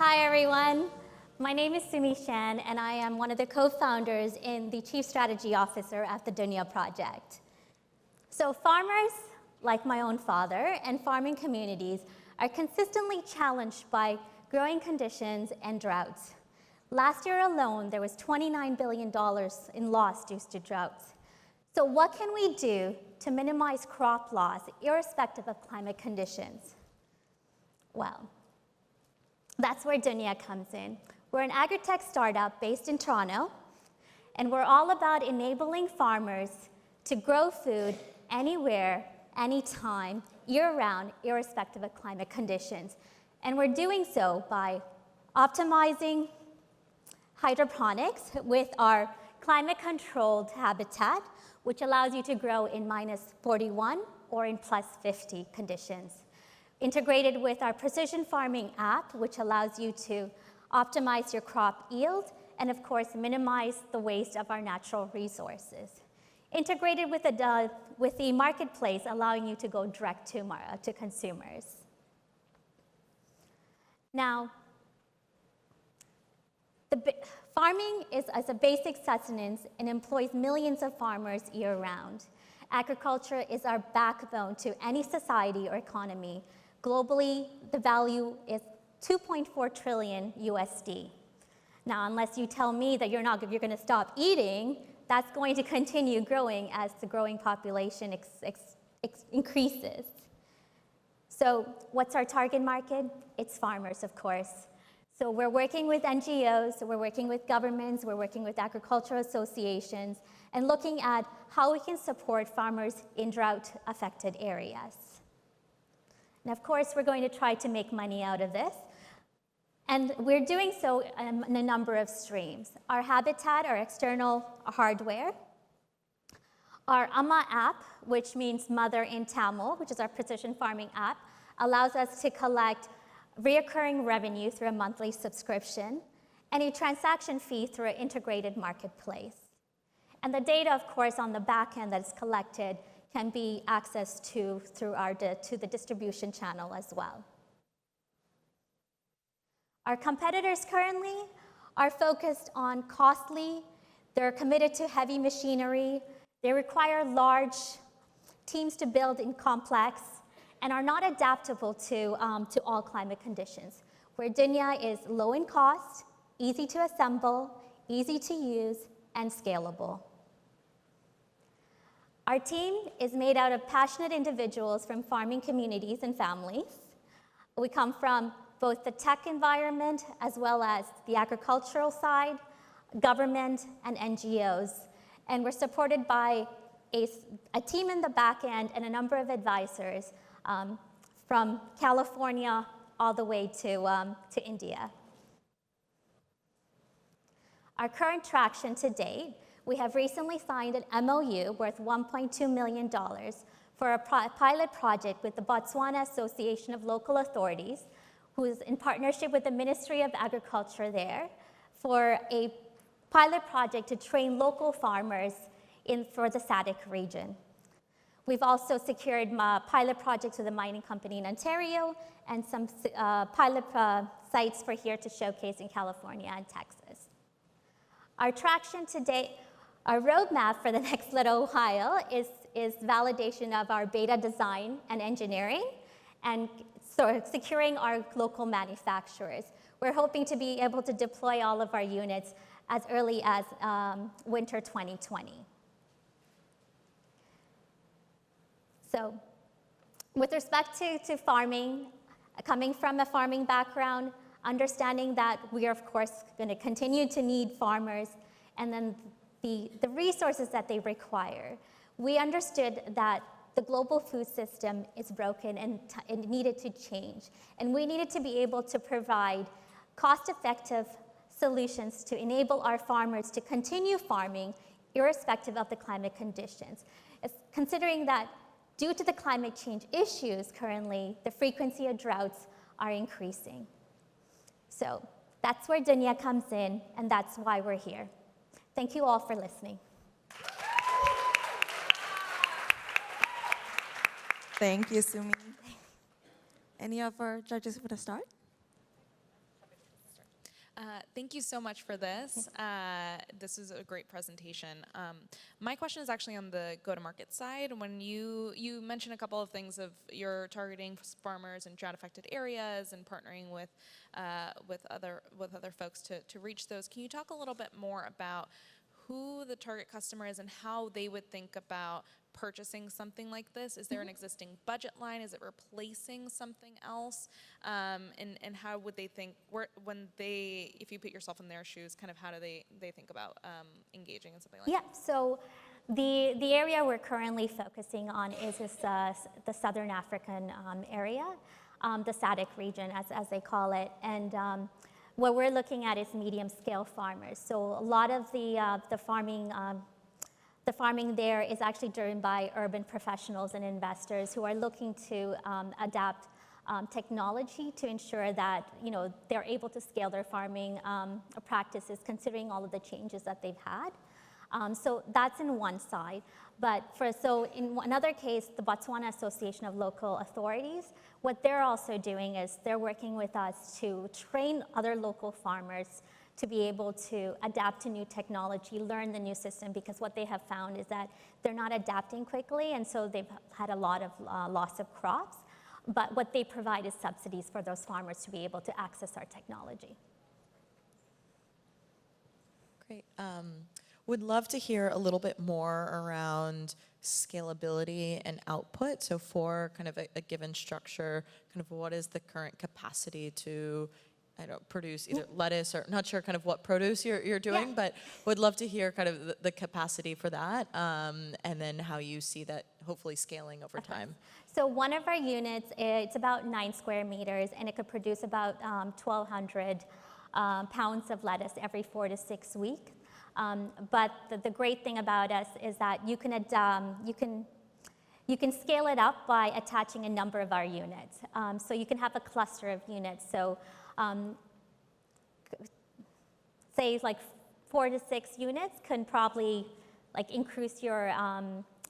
Hi, everyone. My name is Sumi Shan, and I am one of the co-founders and the Chief Strategy Officer at the Dunya Project. So farmers, like my own father, and farming communities are consistently challenged by growing conditions and droughts. Last year alone, there was $29 billion in loss due to droughts. So what can we do to minimize crop loss, irrespective of climate conditions? Well, that's where Dunya comes in. We're an agri-tech startup based in Toronto, and we're all about enabling farmers to grow food anywhere, anytime, year-round, irrespective of climate conditions. And we're doing so by optimizing hydroponics with our climate-controlled habitat, which allows you to grow in -41 or in +50 conditions. Integrated with our precision farming app, which allows you to optimize your crop yield and, of course, minimize the waste of our natural resources. Integrated with the marketplace, allowing you to go direct to consumers. Now, farming is as a basic sustenance and employs millions of farmers year-round. Agriculture is our backbone to any society or economy. Globally, the value is $2.4 trillion USD. Now, unless you tell me that you're going to stop eating, that's going to continue growing as the growing population increases. So what's our target market? It's farmers, of course. So we're working with NGOs, we're working with governments, we're working with agricultural associations, and looking at how we can support farmers in drought-affected areas. And of course, we're going to try to make money out of this. And we're doing so in a number of streams. Our habitat, our external hardware, our Amma app, which means mother in Tamil, which is our precision farming app, allows us to collect reoccurring revenue through a monthly subscription, and a transaction fee through an integrated marketplace. And the data, of course, on the back end that is collected can be accessed to the distribution channel as well. Our competitors currently are focused on costly, they're committed to heavy machinery, they require large teams to build in complex, and are not adaptable to all climate conditions. Where Dunya is low in cost, easy to assemble, easy to use, and scalable. Our team is made out of passionate individuals from farming communities and families. We come from both the tech environment as well as the agricultural side, government, and NGOs. And we're supported by a team in the back end and a number of advisors from California all the way to India. Our current traction to date, we have recently signed an MOU worth $1.2 million for a pilot project with the Botswana Association of Local Authorities, who is in partnership with the Ministry of Agriculture there, for a pilot project to train local farmers for the SADC region. We've also secured pilot projects with a mining company in Ontario and some pilot sites for here to showcase in California and Texas. Our traction to date, our roadmap for the next little while is validation of our beta design and engineering, and so securing our local manufacturers. We're hoping to be able to deploy all of our units as early as winter 2020. So with respect to farming, coming from a farming background, understanding that we are, of course, going to continue to need farmers, and then the resources that they require, we understood that the global food system is broken and it needed to change. And we needed to be able to provide cost-effective solutions to enable our farmers to continue farming irrespective of the climate conditions. Considering that due to the climate change issues currently, the frequency of droughts are increasing. So that's where Dunya comes in, and that's why we're here. Thank you all for listening. Thank you, Sumi. Any of our judges want to start? Thank you so much for this. This is a great presentation. My question is actually on the go-to-market side. When you mentioned a couple of things of you're targeting farmers in drought-affected areas and partnering with other folks to reach those. Can you talk a little bit more about who the target customer is and how they would think about purchasing something like this? Is there an existing budget line? Is it replacing something else? And how would they think, if you put yourself in their shoes, kind of how do they think about engaging in something like that? Yeah, so the area we're currently focusing on is the Southern African area, the SADC region, as they call it. And what we're looking at is medium-scale farmers. So a lot of the farming there is actually driven by urban professionals and investors who are looking to adapt technology to ensure that they're able to scale their farming practices, considering all of the changes that they've had. So that's in one side. But in another case, the Botswana Association of Local Authorities, what they're also doing is they're working with us to train other local farmers to be able to adapt to new technology, learn the new system, because what they have found is that they're not adapting quickly, and so they've had a lot of loss of crops. But what they provide is subsidies for those farmers to be able to access our technology. Great. Would love to hear a little bit more around scalability and output. So for kind of a given structure, kind of what is the current capacity to produce either lettuce or not sure kind of what produce you're doing, but would love to hear kind of the capacity for that, and then how you see that hopefully scaling over time. So one of our units, it's about 9 square meters, and it could produce about 1,200 pounds of lettuce every 4 to 6 weeks. But the great thing about us is that you can scale it up by attaching a number of our units. So you can have a cluster of units. So say like 4 to 6 units can probably like increase your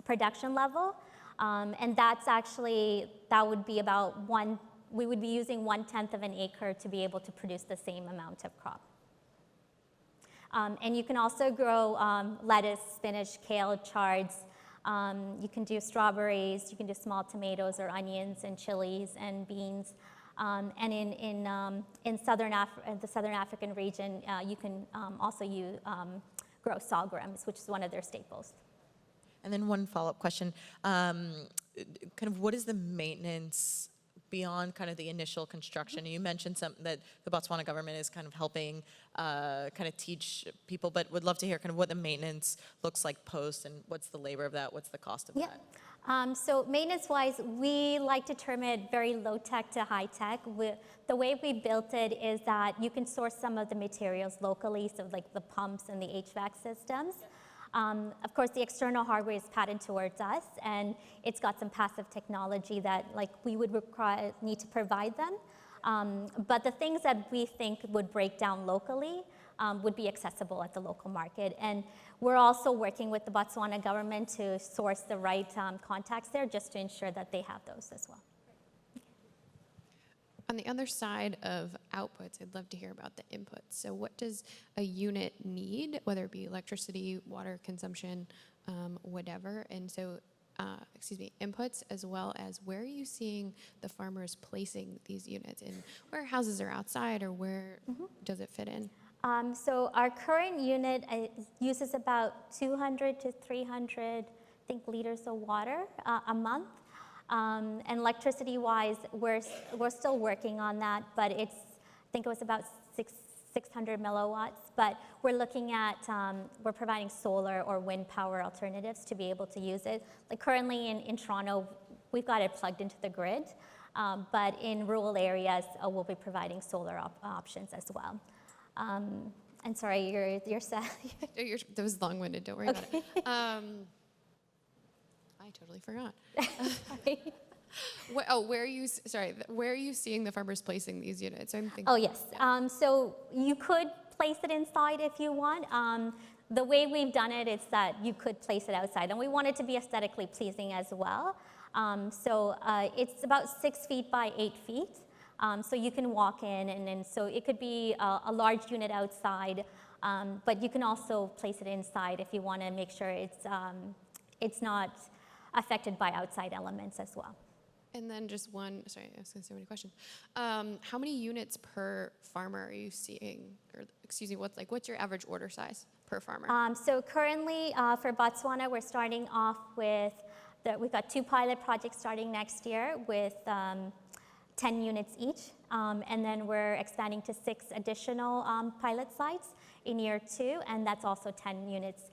production level. And that would be about we would be using 1/10 of an acre to be able to produce the same amount of crop. And you can also grow lettuce, spinach, kale, chards. You can do strawberries, you can do small tomatoes or onions and chilies and beans. And in the Southern African region, you can also grow sorghums, which is one of their staples. And then one follow-up question, kind of what is the maintenance beyond kind of the initial construction? You mentioned something that the Botswana government is kind of helping kind of teach people, but would love to hear kind of what the maintenance looks like post and what's the labor of that, what's the cost of that? So maintenance-wise, we like to term it very low-tech to high-tech. The way we built it is that you can source some of the materials locally, so like the pumps and the HVAC systems. Of course, the external hardware is patented towards us, and it's got some passive technology that like we would need to provide them. But the things that we think would break down locally would be accessible at the local market. And we're also working with the Botswana government to source the right contacts there just to ensure that they have those as well. On the other side of outputs, I'd love to hear about the inputs. So what does a unit need, whether it be electricity, water consumption, whatever? And so, inputs, as well as where are you seeing the farmers placing these units? In warehouses or outside, or where does it fit in? So our current unit uses about 200 to 300, liters of water a month. And electricity-wise, we're still working on that, but I think it was about 600 milliwatts. But we're looking at, we're providing solar or wind power alternatives to be able to use it. Like currently in Toronto, we've got it plugged into the grid, but in rural areas, we'll be providing solar options as well. And sorry, you're sad. That was long-winded, don't worry about it. I totally forgot. Where are you seeing the farmers placing these units? I'm thinking. Oh, yes. So you could place it inside if you want. The way we've done it is that you could place it outside, and we want it to be aesthetically pleasing as well. So it's about 6 feet by 8 feet. So you can walk in, and then so it could be a large unit outside, but you can also place it inside if you want to make sure it's not affected by outside elements as well. And then just one, sorry, I was going to say so many questions. How many units per farmer are you seeing? Or excuse me, what's your average order size per farmer? So currently for Botswana, we're starting off with, we've got 2 pilot projects starting next year with 10 units each. And then we're expanding to 6 additional pilot sites in year 2, and that's also 10 units.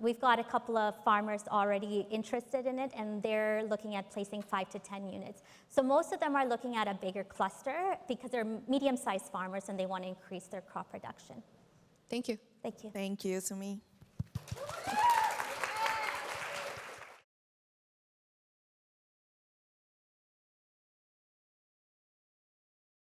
We've got a couple of farmers already interested in it, and they're looking at placing 5 to 10 units. So most of them are looking at a bigger cluster because they're medium-sized farmers and they want to increase their crop production. Thank you. Thank you. Thank you, Sumi.